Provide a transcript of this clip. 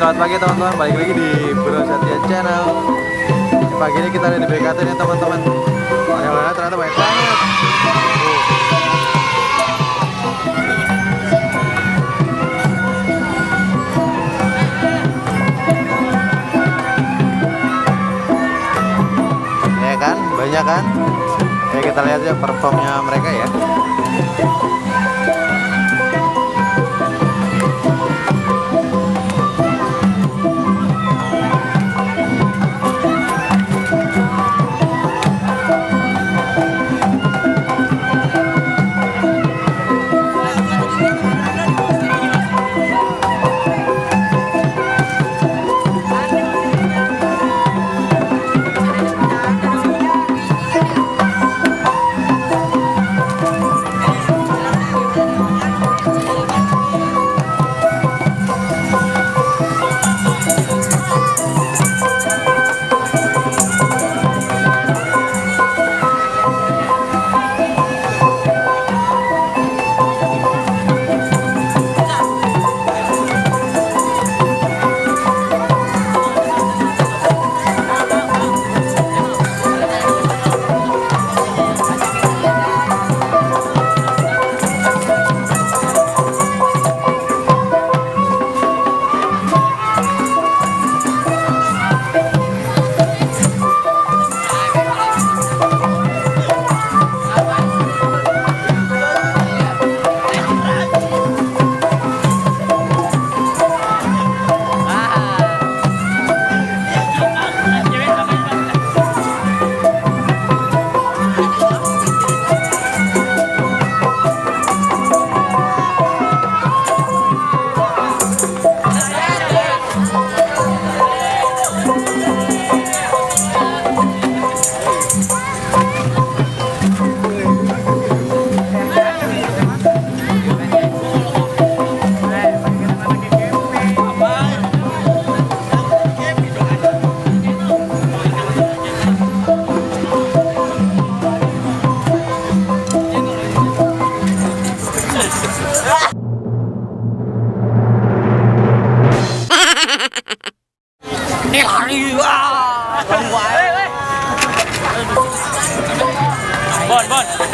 selamat pagi teman-teman, balik lagi di Bro Satya Channel. Pagi ini kita ada di BKT nih teman-teman. Yang ternyata banyak banget. Ya kan, banyak kan? Ya kita lihat ya performnya mereka ya. Ini lari, wah, bon.